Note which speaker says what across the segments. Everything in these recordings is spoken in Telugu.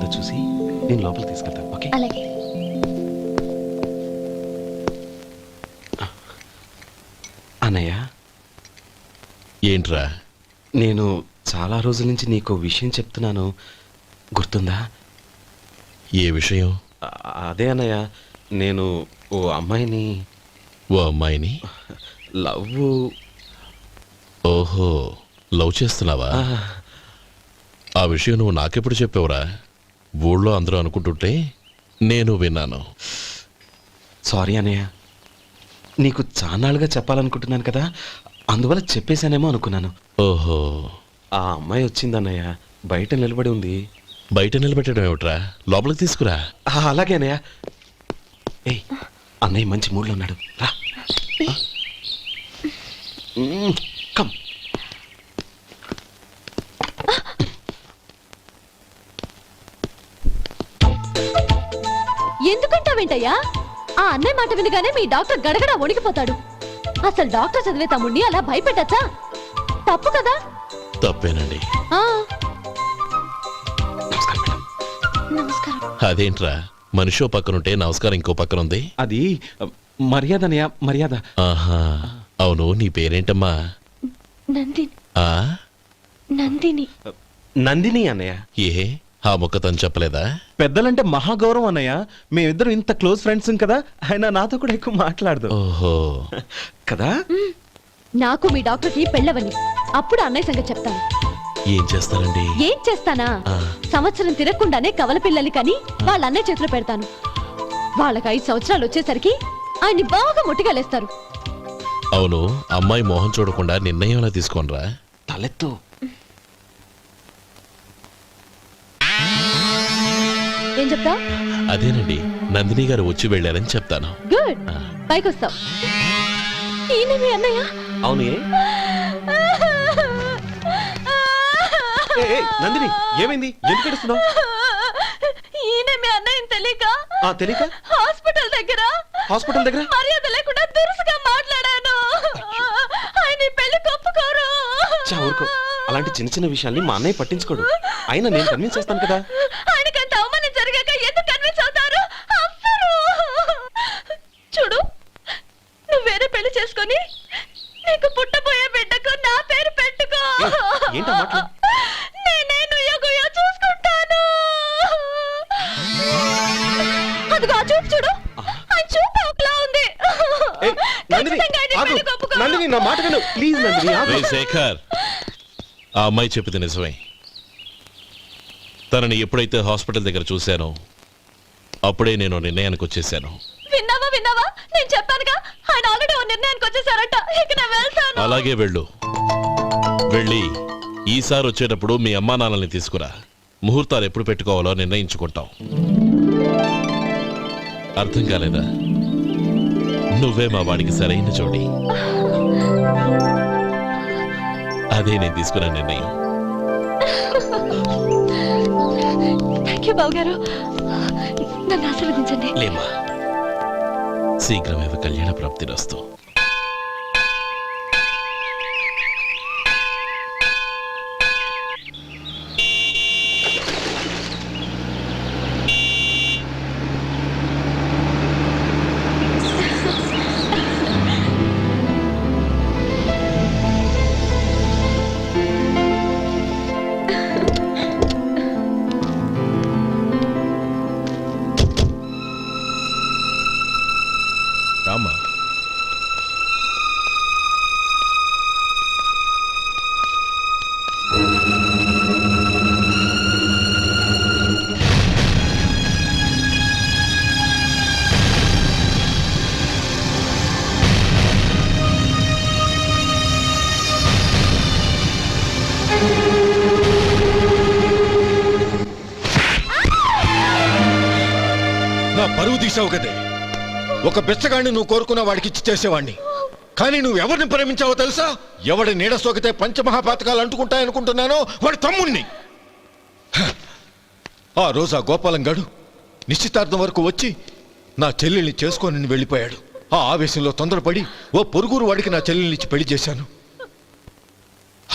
Speaker 1: లేదో చూసి నేను లోపలికి తీసుకెళ్తాను. ఓకే?
Speaker 2: అలాగే.
Speaker 1: అన్నయ్య,
Speaker 3: ఏంట్రా?
Speaker 1: నేను చాలా రోజుల నుంచి నీకు విషయం చెప్తున్నాను, గుర్తుందా?
Speaker 3: ఏ విషయం?
Speaker 1: అదే అన్నయ్య, నేను ఓ అమ్మాయిని
Speaker 3: ఓ అమ్మాయిని
Speaker 1: లవ్.
Speaker 3: ఓహో, లవ్ చేస్తున్నావా? ఆ విషయం నువ్వు నాకెప్పుడు చెప్పావురా? ఊళ్ళో అందరూ అనుకుంటుంటే నేను విన్నాను.
Speaker 1: సారీ అన్నయ్య, నీకు చాన్నాళ్ళుగా చెప్పాలనుకుంటున్నాను కదా, అందువల్ల చెప్పేశానేమో అనుకున్నాను.
Speaker 3: ఓహో,
Speaker 1: ఆ అమ్మాయి వచ్చిందన్నయ్య, బయట నిలబడి ఉంది.
Speaker 3: బయట నిలబెట్టడం ఏమిట్రా? లోపలికి తీసుకురా.
Speaker 1: అలాగే అన్నయ్య. ఏయ్, అన్నయ్య మంచి మూడ్లో ఉన్నాడు, రా. కమ్.
Speaker 2: ఎందుకంటావేంటయ్యా? ఆ అన్నయ్య మాట వినగానే మీ డాక్టర్ గడగడ వణికిపోతాడు. అసలు డాక్టర్ చదివే తమ్ముడిని అలా భయపెట్టచ్చా? తప్పు కదా?
Speaker 3: తప్పేనండి.
Speaker 1: నమస్కారం మేడం.
Speaker 2: నమస్కారం.
Speaker 3: అదేంట్రా, మనిషో పక్కనుంటే నమస్కారం ఇంకో పక్కన ఉంది?
Speaker 1: అది మర్యాద అన్నయ్య, మర్యాద.
Speaker 3: ఆహా, అవును, నీ పేరేంటమ్మా?
Speaker 2: నందిని.
Speaker 3: ఆ
Speaker 2: నందిని.
Speaker 1: నందిని అన్నయ్య.
Speaker 3: ఏ, ఆ మొక్క తను చెప్పలేదా?
Speaker 1: పెద్దలంటే మహాగౌరవం అన్నయ్య, మేమిద్దరం ఇంత క్లోజ్ ఫ్రెండ్స్ కదా, ఆయన నాతో కూడా ఎక్కువ మాట్లాడదు.
Speaker 3: ఓహో,
Speaker 1: కదా?
Speaker 2: నాకు మీ డాక్టర్కి పెళ్ళవని అప్పుడు అన్నయ్య సంగతి చెప్తాను.
Speaker 3: ఏం చేస్తారండి?
Speaker 2: ఏం చేస్తానా? సంవత్సరం తిరగకుండానే కవల పిల్లల్ని కని వాళ్ళ అన్నయ్య చేతిలో పెడతాను. వాళ్ళకి 5 సంవత్సరాలు వచ్చేసరికి ఆయన్ని బాగా ముట్టిగలేస్తారు.
Speaker 3: అవును, అమ్మాయి మోహం చూడకుండా నిర్ణయం ఎలా తీసుకోనరా?
Speaker 1: తలెత్తు.
Speaker 2: ఏం చెప్తా?
Speaker 3: అదేనండి, నందిని గారు వచ్చి వెళ్ళారని చెప్తాను.
Speaker 2: గుడ్, పైకొస్తావు. ఈయన మీ అన్నయ్య?
Speaker 1: అవును. నందిని, ఏమైంది? ఎందుకు ఏడుస్తున్నావు?
Speaker 2: ఈయన మీ అన్నయ్యని తెలియక
Speaker 1: తెలియక
Speaker 2: హాస్పిటల్ దగ్గర మర్యాద లేకుండా దురుసుగా మాట్లాడాను. ఆయన ఈ పెళ్లి ఒప్పుకోరు.
Speaker 1: ఊరుకో, అలాంటి చిన్న చిన్న విషయాల్ని మా అన్నయ్య పట్టించుకోడు. అయినా నేను కన్విన్స్ చేస్తాను కదా.
Speaker 2: ఆయనకి అంత అవమానం జరిగాక ఎందుకు కన్విన్స్ అవుతారు? చూడు, నువ్వు వేరే పెళ్లి చేసుకొని నీకు పుట్టబోయే బిడ్డకు నా పేరు పెట్టుకో.
Speaker 1: ఏంటా మాటలు?
Speaker 2: నేనే నుయ్యగుయ్య చూసుకుంటాను. అదిగో ఆ చూపు చూడు, ఆ చూపు ఒకలా ఉంది.
Speaker 1: నందిని, నా మాట విను ప్లీజ్. నందిని,
Speaker 3: శేఖర్, ఆ అమ్మాయి చెప్పింది నిజమే. తనని ఎప్పుడైతే హాస్పిటల్ దగ్గర చూశానో అప్పుడే నేను నిర్ణయానికి వచ్చేసాను.
Speaker 2: విన్నావా? నేను చెప్పానుగా, ఆయన ఆల్రెడీ ఓ నిర్ణయానికి వచ్చేసారట. ఇక నేను వెళ్తాను.
Speaker 3: అలాగే వెళ్ళు. వెళ్ళి ఈసారి వచ్చేటప్పుడు మీ అమ్మా నాన్నల్ని తీసుకురా. ముహూర్తాలు ఎప్పుడు పెట్టుకోవాలో నిర్ణయించుకుంటాం. అర్థం కాలేదా? నువ్వే మా వాడికి సరైన జోడి. అదే నేను తీసుకున్న నిర్ణయం.
Speaker 2: థ్యాంక్ యూ బావగారు, నన్ను ఆశీర్వదించండి.
Speaker 3: లేమ్మా, శీఘ్రమేవ కళ్యాణ ప్రాప్తిరస్తు. రామా,
Speaker 4: నా పరువు తీసావు కదే. ఒక బిచ్చగాడిని నువ్వు కోరుకున్న వాడికి ఇచ్చి చేసేవాడిని. కానీ నువ్వు ఎవరిని ప్రేమించావో తెలుసా? ఎవడి నీడ సోకితే పంచమహాపాతకాలు అంటుకుంటాయనుకుంటున్నానో వాడి తమ్ముణ్ణి. ఆ రోజు ఆ గోపాలం గాడు నిశ్చితార్థం వరకు వచ్చి నా చెల్లెల్ని చేసుకొని వెళ్ళిపోయాడు. ఆ ఆవేశంలో తొందరపడి ఓ పొరుగురు వాడికి నా చెల్లెల్నిచ్చి పెళ్లి చేశాను.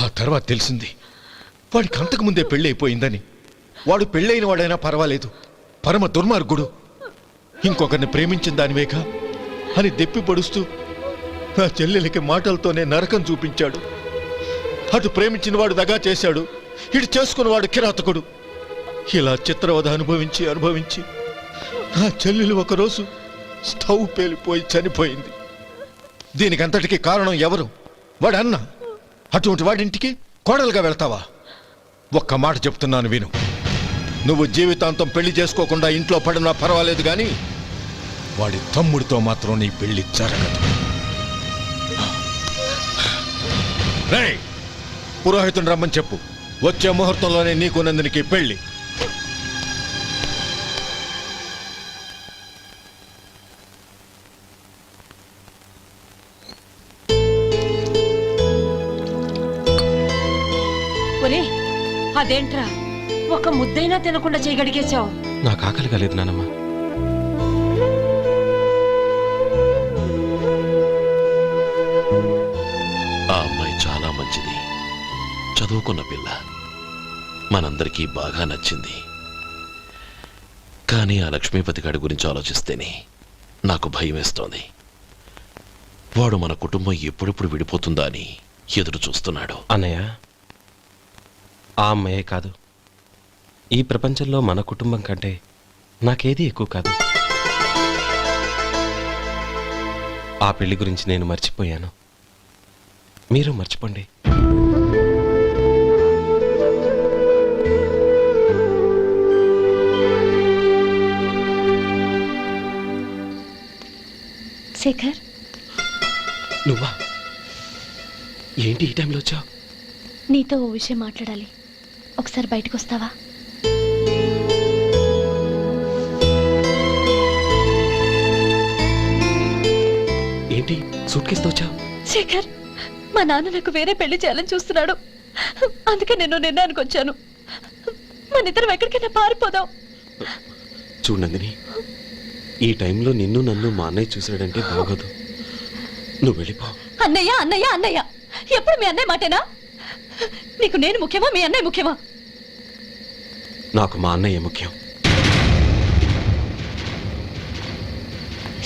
Speaker 4: ఆ తర్వాత తెలిసింది వాడికి అంతకుముందే పెళ్లి అయిపోయిందని. వాడు పెళ్ళైన వాడైనా పర్వాలేదు, పరమ దుర్మార్గుడు. ఇంకొకరిని ప్రేమించిన దానివేగా అని దెప్పి పొడుస్తూ నా చెల్లెలికి మాటలతోనే నరకం చూపించాడు. అటు ప్రేమించిన వాడు దగా చేశాడు, ఇటు చేసుకున్నవాడు కిరాతకుడు. ఇలా చిత్రవధ అనుభవించి అనుభవించి నా చెల్లెలు ఒకరోజు స్టవ్ పేలిపోయి చనిపోయింది. దీనికంతటికి కారణం ఎవరు? వాడు అన్న. అటువంటి వాడింటికి కోడలుగా వెళ్తావా? ఒక్క మాట చెప్తున్నాను విను. నువ్వు జీవితాంతం పెళ్లి చేసుకోకుండా ఇంట్లో పడినా పర్వాలేదు, కానీ వాడి తమ్ముడితో మాత్రం నీ పెళ్లి జరగదు. రేయ్, పురోహితుని రమ్మని చెప్పు. వచ్చే ముహూర్తంలోనే నీకు నందినికి పెళ్లి.
Speaker 5: ఒరే, అదేంట్రా ఒక ముద్దైనా తినకుండా చేయగడిగేశావు?
Speaker 6: నాకు ఆకలి కాలేదు నానమ్మ.
Speaker 3: ఆ అమ్మాయి చాలా మంచిది, చదువుకున్న పిల్ల, మనందరికీ బాగా నచ్చింది. కానీ ఆ లక్ష్మీపతి గారి గురించి ఆలోచిస్తేనే నాకు భయం వేస్తోంది. వాడు మన కుటుంబం ఎప్పుడెప్పుడు విడిపోతుందా అని ఎదురు చూస్తున్నాడు.
Speaker 6: అన్నయ్య, ఆ అమ్మాయే కాదు, ఈ ప్రపంచంలో మన కుటుంబం కంటే నాకేది ఎక్కువ కాదు. ఆ పెళ్లి గురించి నేను మర్చిపోయాను, మీరు మర్చిపోండి.
Speaker 2: శేఖర్,
Speaker 6: నువ్వా? ఏంటి ఈ టైంలో వచ్చావు?
Speaker 2: నీతో ఓ విషయం మాట్లాడాలి. ఒకసారి బయటకు వస్తావా?
Speaker 6: ఏంటి సూట్ కేసుతో వచ్చావు?
Speaker 2: శేఖర్, మా నాన్న నాకు వేరే పెళ్లి చేయాలని చూస్తున్నాడు. అందుకే నేను నిర్ణయానికి వచ్చాను. మన ఇద్దరం ఎక్కడికైనా పారిపోదాం.
Speaker 6: చూడు నందిని, ఈ టైంలో నిన్ను నన్ను మా అన్నయ్య చూశాడంటే బాగోదు. నువ్వు వెళ్ళిపో.
Speaker 2: అన్నయ్య అన్నయ్య అన్నయ్య, ఎప్పుడు మీ అన్నయ్య మాటేనా? నీకు నేను ముఖ్యమా, మీ అన్నయ్య ముఖ్యమా?
Speaker 6: నాకు మా అన్నయ్య ముఖ్యం.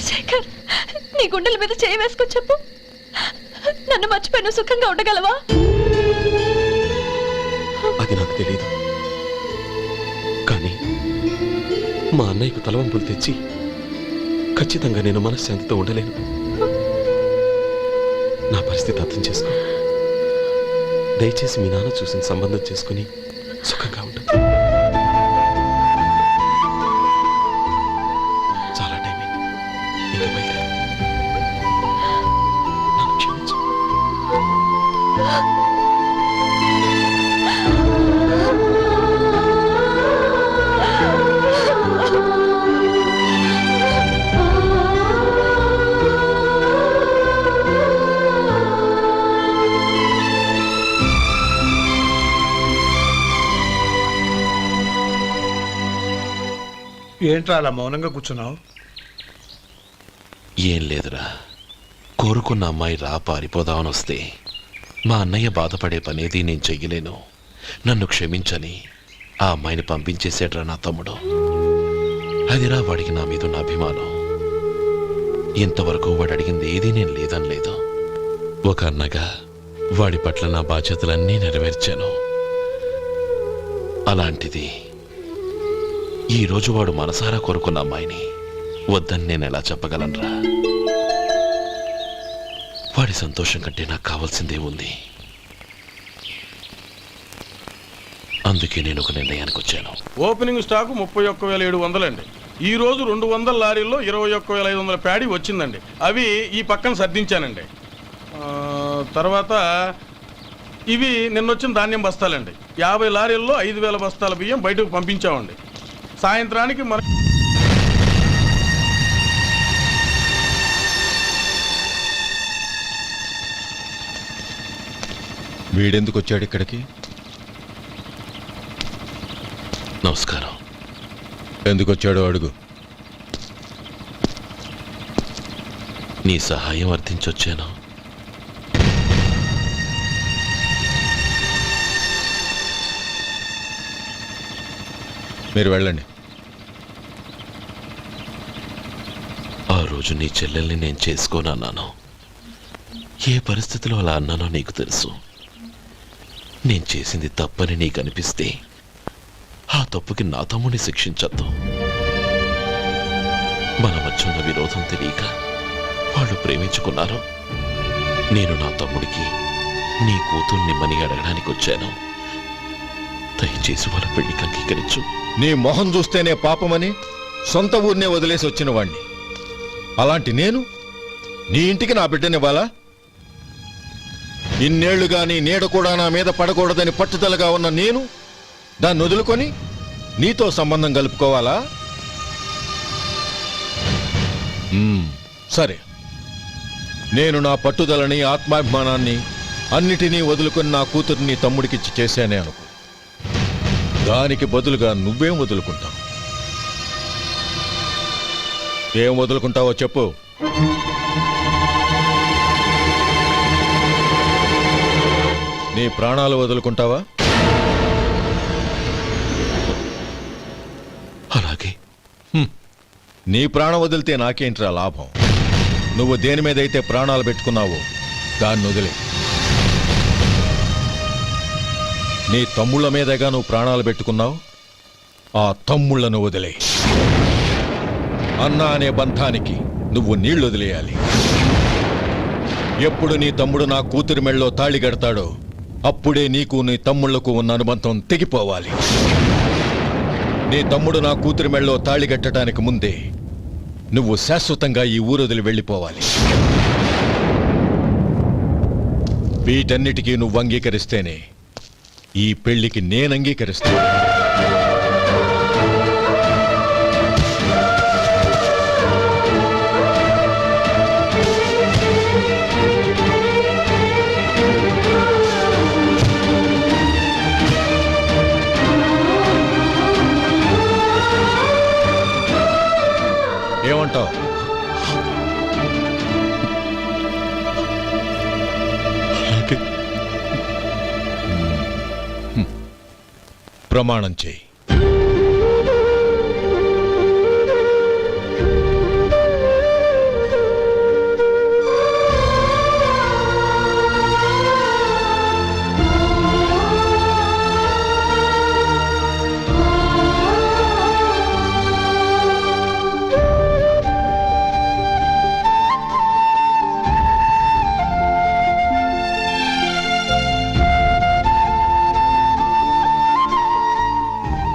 Speaker 2: శేఖర్, నీ గుండెల మీద చేయి వేసుకొని చెప్పు, నన్ను మర్చిపోయిన సుఖంగా ఉండగలవా?
Speaker 6: అది నాకు తెలియదు, కానీ మా అన్నయ్యకు తలవంపులు తెచ్చి ఖచ్చితంగా నేను మనశ్శాంతితో ఉండలేను. నా పరిస్థితి అర్థం చేసుకో. దయచేసి మీ నాన్న చూసిన సంబంధం చేసుకుని సుఖంగా ఉంటుంది. చాలా టైం అయింది, ఇంకా బయలుదేరు. నన్ను క్షమించు.
Speaker 7: ఏంట్రా అలా మౌనంగా కూర్చున్నావు?
Speaker 3: ఏం లేదురా, కోరుకున్న అమ్మాయి రా పారిపోదామని వస్తే మా అన్నయ్య బాధపడే పనేది నేను చెయ్యలేను, నన్ను క్షమించని ఆ అమ్మాయిని పంపించేసాడ్రా నా తమ్ముడు. అదిరా వాడికి నా మీద ఉన్న అభిమానం. ఇంతవరకు వాడు అడిగింది ఏదీ నేను లేదనలేదు. ఒక అన్నగా వాడి పట్ల నా బాధ్యతలన్నీ నెరవేర్చాను. అలాంటిది ఈరోజు వాడు మనసారా కోరుకున్న అమ్మాయిని వద్దని నేను ఎలా చెప్పగలనురా? వాడి సంతోషం కంటే నాకు కావాల్సిందే ఉంది. అందుకే నేను ఒక నిర్ణయానికి వచ్చాను.
Speaker 8: ఓపెనింగ్ స్టాక్ 31,700 అండి. ఈ రోజు 200 లారీల్లో 21,500 ప్యాడీ వచ్చిందండి. అవి ఈ పక్కన సర్దించానండి. తర్వాత ఇవి నిన్నొచ్చిన ధాన్యం బస్తాలండి. 50 లారీల్లో 5,000 బస్తాల బియ్యం బయటకు పంపించామండి. సాయంత్రానికి మన
Speaker 4: వీడెందుకు వచ్చాడు ఇక్కడికి?
Speaker 3: నమస్కారం.
Speaker 4: ఎందుకు వచ్చాడో అడుగు.
Speaker 3: నీ సహాయం అర్థించొచ్చాను.
Speaker 4: మీరు వెళ్ళండి.
Speaker 3: ఆ రోజు నీ చెల్లెల్ని నేను చేసుకోనన్నాను. ఏ పరిస్థితిలో అలా అన్నానో నీకు తెలుసు. నేను చేసింది తప్పని నీకు అనిపిస్తే ఆ తప్పుకి నా తమ్ముడిని శిక్షించద్దు. మన మధ్య ఉన్న విరోధం తెలియక వాళ్ళు ప్రేమించుకున్నారు. నేను నా తమ్ముడికి నీ కూతుర్ని మని అడగడానికి వచ్చాను. దయచేసి వాళ్ళ పెళ్లికి అంగీకరించు.
Speaker 4: నీ మొహం చూస్తేనే పాపమని సొంత ఊరినే వదిలేసి వచ్చిన వాణ్ణి. అలాంటి నేను నీ ఇంటికి నా బిడ్డనివ్వాలా? ఇన్నేళ్లుగా నీ నీడ కూడా నా మీద పడకూడదని పట్టుదలగా ఉన్న నేను దాన్ని వదులుకొని నీతో సంబంధం కలుపుకోవాలా? సరే, నేను నా పట్టుదలని ఆత్మాభిమానాన్ని అన్నిటినీ వదులుకొని నా కూతుర్ని తమ్ముడికిచ్చి చేశానే అనుకో. దానికి బదులుగా నువ్వేం వదులుకుంటావు? ఏం వదులుకుంటావో చెప్పు. నీ ప్రాణాలు వదులుకుంటావా?
Speaker 3: అలాగే.
Speaker 4: నీ ప్రాణం వదిలితే నాకేంట్రా లాభం? నువ్వు దేని మీదైతే ప్రాణాలు పెట్టుకున్నావో దాన్ని వదిలే. నీ తమ్ముళ్ళ మీదగా నువ్వు ప్రాణాలు పెట్టుకున్నావు. ఆ తమ్ముళ్లను వదిలే. అన్న అనే బంధానికి నువ్వు నీళ్లు వదిలేయాలి. ఎప్పుడు నీ తమ్ముడు నా కూతురి మెళ్ళలో తాళి కడతాడో అప్పుడే నీకు నీ తమ్ముళ్లకు ఉన్న అనుబంధం తెగిపోవాలి. నీ తమ్ముడు నా కూతురి మెళ్ళలో తాళి కట్టడానికి ముందే నువ్వు శాశ్వతంగా ఈ ఊరొదిలి వెళ్ళిపోవాలి. వీటన్నిటికీ నువ్వు అంగీకరిస్తేనే ఈ పెళ్లికి నేను అంగీకరిస్తాను. ఏమంటావు? ప్రమాణం చేయి.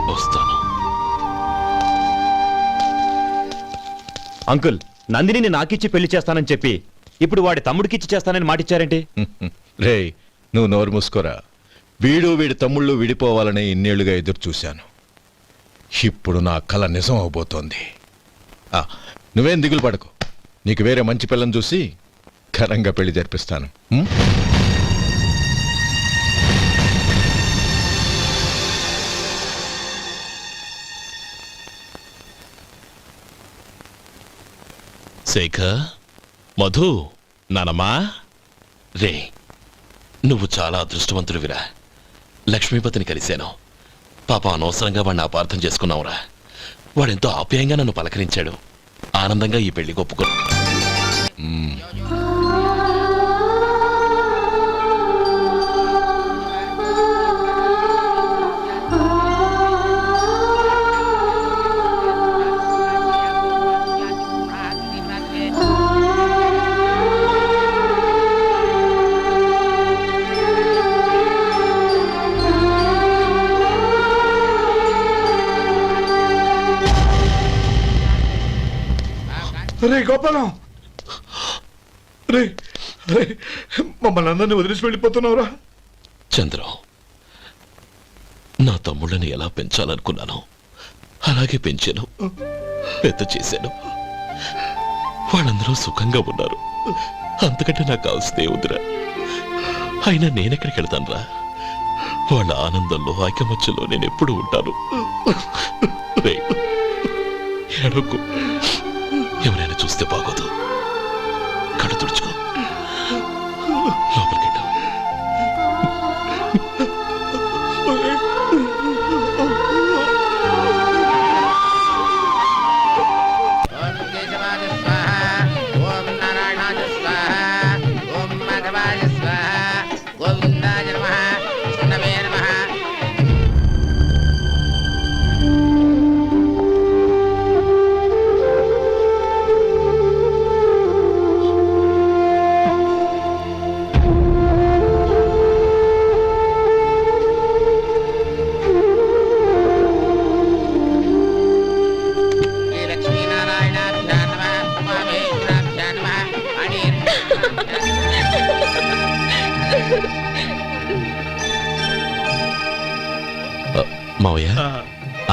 Speaker 3: వస్తాను.
Speaker 9: అంకుల్, నందినిని నాకిచ్చి పెళ్లి చేస్తానని చెప్పి ఇప్పుడు వాడి తమ్ముడికిచ్చి చేస్తానని మాటిచ్చారేంటి?
Speaker 4: రేయ్, నువ్వు నోరు మూసుకోరా. వీడి తమ్ముళ్ళు విడిపోవాలని ఇన్నేళ్లుగా ఎదురు చూశాను. ఇప్పుడు నా కల నిజం అవబోతోంది. నువ్వేం దిగులు పడకు. నీకు వేరే మంచి పిల్లని చూసి ఘనంగా పెళ్లి జరిపిస్తాను.
Speaker 3: శేఖర్, మధు, నానమ్మా, రే, నువ్వు చాలా అదృష్టవంతుడివిరా. లక్ష్మీపతిని కలిశాను. పాప అనవసరంగా వాడిని అపార్థం చేసుకున్నావురా. వాడెంతో ఆప్యాయంగా నన్ను పలకరించాడు. ఆనందంగా ఈ పెళ్లి ఒప్పుకో.
Speaker 7: రే గోపాలం, రే రే, మమ్మల్ని అందరినీ వదిలేసి వెళ్ళిపోతున్నావురా?
Speaker 3: చంద్రం, నా తమ్ముళ్ళని ఎలా పెంచాలనుకున్నాను అలాగే పెంచాను, పెద్ద చేశాను. వాళ్ళందరూ సుఖంగా ఉన్నారు. అంతకంటే నాకు కావాల్సిందే వద్దురా. అయినా నేనెక్కడికి వెళ్తానురా? వాళ్ళ ఆనందంలో ఐకమత్యంలో నేను ఎప్పుడు ఉంటాను. ఏడోకు, ఎవరైనా చూస్తే బాగోదు. కళ్ళు తుడుచుకో, లోపలికి వెళ్ళు. మావయ్య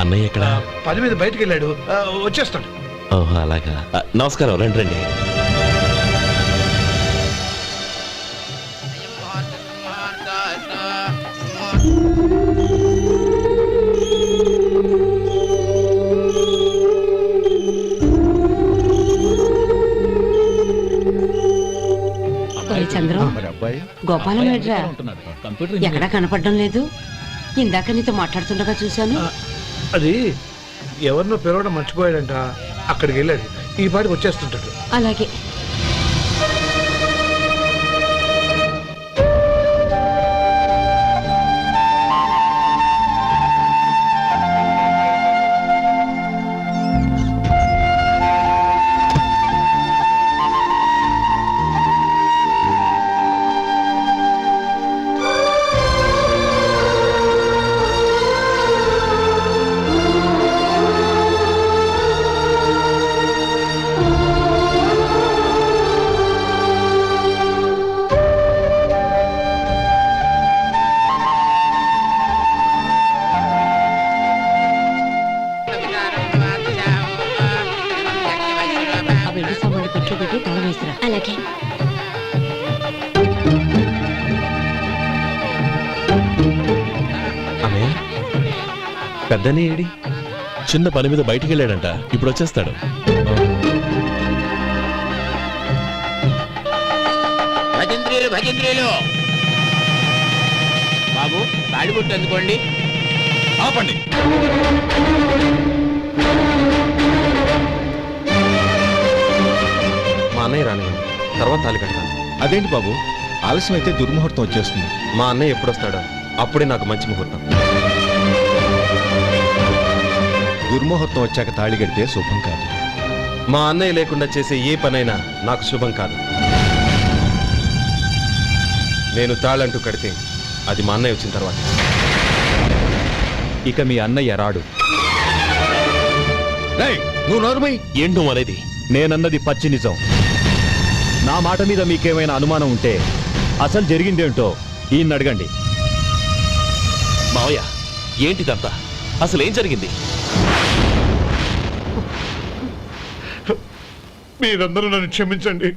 Speaker 3: అన్నయ్య ఎక్కడ
Speaker 7: పని మీద బయటికి వెళ్ళాడు, వచ్చేస్తాడు.
Speaker 3: ఓహో అలాగా నమస్కారం, రండి రండి.
Speaker 5: ఒరే చంద్రం, గోపాలం ఏడ్రా ఎక్కడా కనపడడం లేదు. ఇందాక నీతో మాట్లాడుతుండగా చూశాను.
Speaker 7: అది ఎవరినో పిలవడం మర్చిపోయాడంట, అక్కడికి వెళ్ళాడు. ఈ పాటికి వచ్చేస్తుంటాడు.
Speaker 5: అలాగే. ఆ వెండి సామాన్లు పెట్టి పెట్టి తాళం వేసిరా.
Speaker 2: అలాగే.
Speaker 6: అన్నయ్య, పెద్దనే ఏడి?
Speaker 3: చిన్న పని మీద బయటికి వెళ్ళాడంట, ఇప్పుడు వచ్చేస్తాడు.
Speaker 10: భజంత్రీలు భజంత్రీలు బాబు తాడిబుట్టు అందుకోండి.
Speaker 4: ఆపండి.
Speaker 6: మా అన్నయ్య రానివ్వండి, తర్వాత తాళి కడతాను.
Speaker 4: అదేంటి బాబు, ఆలస్యం అయితే దుర్ముహూర్తం వచ్చేస్తుంది.
Speaker 6: మా అన్నయ్య ఎప్పుడు వస్తాడో అప్పుడే నాకు మంచి ముహూర్తం.
Speaker 4: దుర్ముహూర్తం వచ్చాక తాళి కడితే శుభం కాదు.
Speaker 6: మా అన్నయ్య లేకుండా చేసే ఏ పనైనా నాకు శుభం కాదు. నేను తాళంటూ కడితే అది మా అన్నయ్య వచ్చిన తర్వాత.
Speaker 9: ఇక మీ అన్నయ్య రాడు.
Speaker 4: రేయ్, నువ్వు నోరుమై.
Speaker 3: ఏంటో అనేది
Speaker 9: నేనన్నది పచ్చి నిజం. నా మాట మీద మీకేమైనా అనుమానం ఉంటే అసలు జరిగిందేంటో ఈయన్ని అడగండి.
Speaker 3: మావయ్య ఏంటిదంతా, అసలు ఏం జరిగింది?
Speaker 7: మీరందరూ నన్ను క్షమించండి.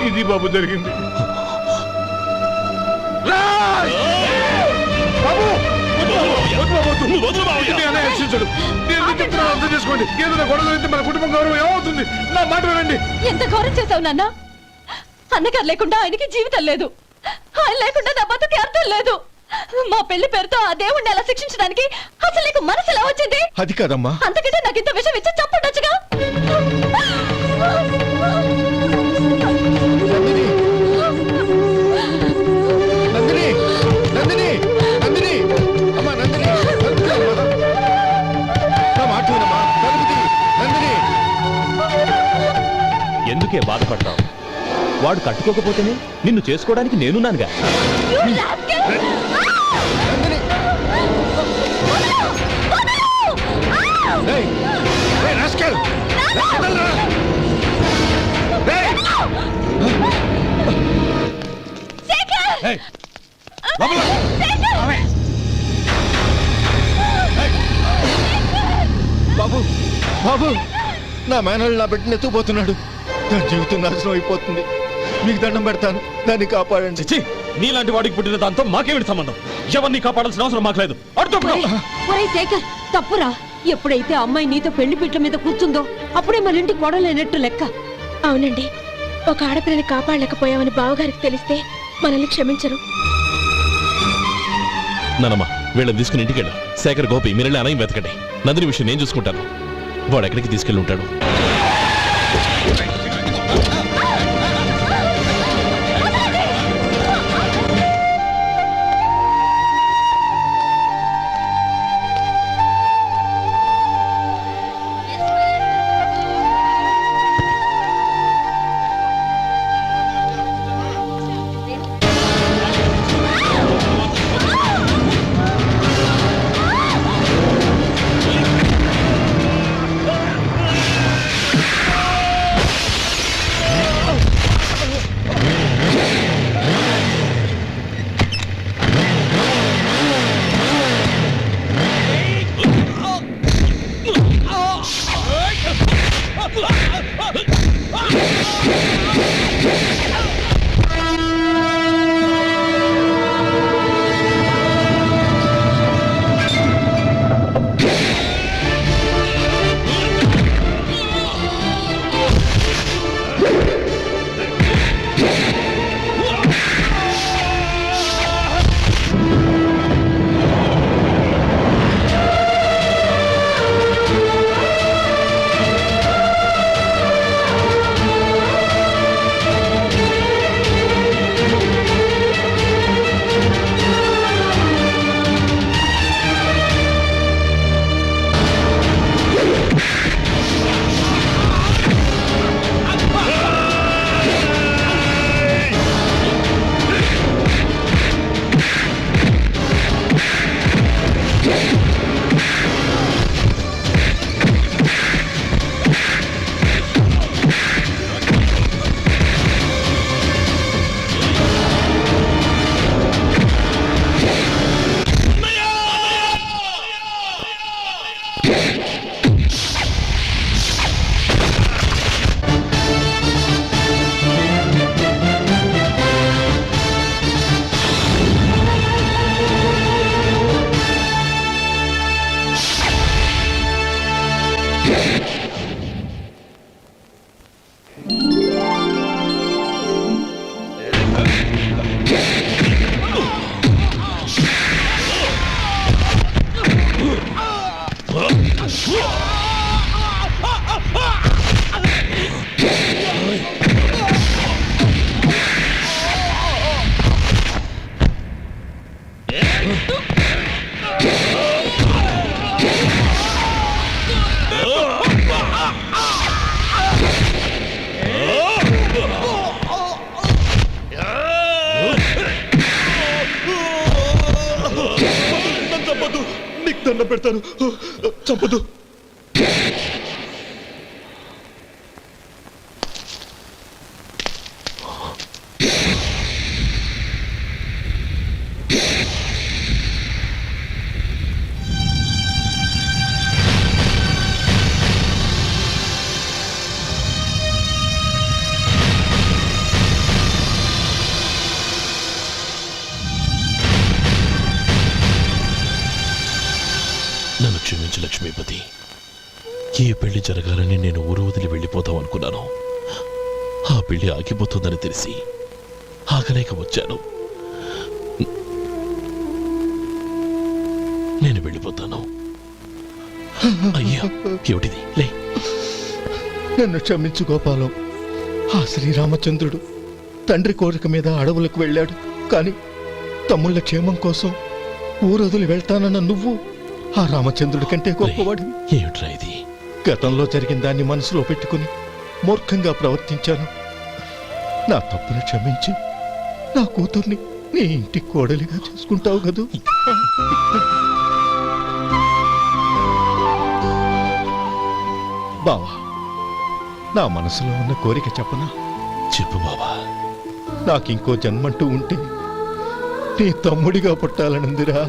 Speaker 7: ఇది బాబు జరిగింది. అర్థం చేసుకోండి. ఏదైనా గొడవ అయితే మన కుటుంబం గౌరవం ఏమవుతుంది? నా మాట వినండి.
Speaker 2: ఎంత ఘోరం చేసావు నాన్న. అన్నగారు లేకుండా ఆయనకి జీవితం లేదు, ఆయన లేకుండా నా బతుకి అర్థం లేదు. మా పెళ్లి పేరుతో ఆ దేవుణ్ణి ఎలా శిక్షించడానికి అసలు నీకు మనసు ఎలా వచ్చింది?
Speaker 4: అది కాదమ్మా.
Speaker 2: అంతకంటే నాకు ఇంత విషయం ఇచ్చి చంపుండొచ్చుగా.
Speaker 4: నందిని, నందిని, నందిని, అమ్మా నందిని, నందిని అమ్మా. నా మాట వినమ్మా. నందిని.
Speaker 9: ఎందుకే బాధపడతావు? వాడు కట్టుకోకపోతేనే నిన్ను చేసుకోవడానికి నేనున్నానుగా.
Speaker 4: రేయ్, రేయ్ రాస్కెల్. వదలరా. రేయ్. రేయ్, లోపల. బాబు, బాబు, నా మేనల్ని నా బిడ్డని ఎత్తుకుపోతున్నాడు. నా జీవితం నాశనం అయిపోతుంది. మీకు దండం పెడతాను, దాన్ని కాపాడండి.
Speaker 9: చిచ్చి, నీలాంటి వాడికి పుట్టిన దాంతో మాకేమిటి సంబంధం? ఎవరిని కాపాడాల్సిన అవసరం మాకు లేదు.
Speaker 5: ఒరేయ్ శేఖర్, తప్పురా. ఎప్పుడైతే అమ్మాయి నీతో పెళ్లి పీటల మీద కూర్చుందో అప్పుడే మన ఇంటి కొడలేనట్టు లెక్క.
Speaker 2: అవునండి, ఒక ఆడపిల్లని కాపాడలేకపోయామని బావగారికి తెలిస్తే మనల్ని క్షమించరు.
Speaker 3: నానమ్మా, వీళ్ళని తీసుకుని ఇంటికి వెళ్ళు. శేఖర్, గోపి, మీరెళ్ళి అన్నయ్య వెతకండి. నందిని విషయం నేను చూసుకుంటాను. వాడు ఎక్కడికి తీసుకెళ్ళి ఉంటాడు.
Speaker 4: దండం పెడతాను, చంపదు.
Speaker 3: నన్ను క్షమించు లక్ష్మీపతి. ఈ పెళ్లి జరగాలని నేను ఊరు వదిలి వెళ్ళిపోతాం అనుకున్నాను. ఆ పెళ్లి ఆగిపోతుందని తెలిసి ఆగలేక వచ్చాను. నేను వెళ్ళిపోతాను. అయ్యా, ఏమిటిది? లే.
Speaker 4: నన్ను క్షమించు గోపాలం. ఆ శ్రీరామచంద్రుడు తండ్రి కోరిక మీద అడవులకు వెళ్ళాడు. కానీ తమ్ముళ్ళ క్షేమం కోసం ఊరొదిలి వెళ్తానన్న నువ్వు ఆ రామచంద్రుడి కంటే గొప్పవాడు.
Speaker 3: ఏమిట్రా ఇది?
Speaker 4: గతంలో జరిగిన దాన్ని మనసులో పెట్టుకుని మూర్ఖంగా ప్రవర్తించాను. నా తప్పును క్షమించి నా కూతుర్ని నీ ఇంటి కోడలిగా చేసుకుంటావు కదూ. బావా, నా మనసులో ఉన్న కోరిక చెప్పనా?
Speaker 3: చెప్పు బావా.
Speaker 4: నాకింకో జన్మంటూ ఉంటే నీ తమ్ముడిగా పుట్టాలనుందిరా.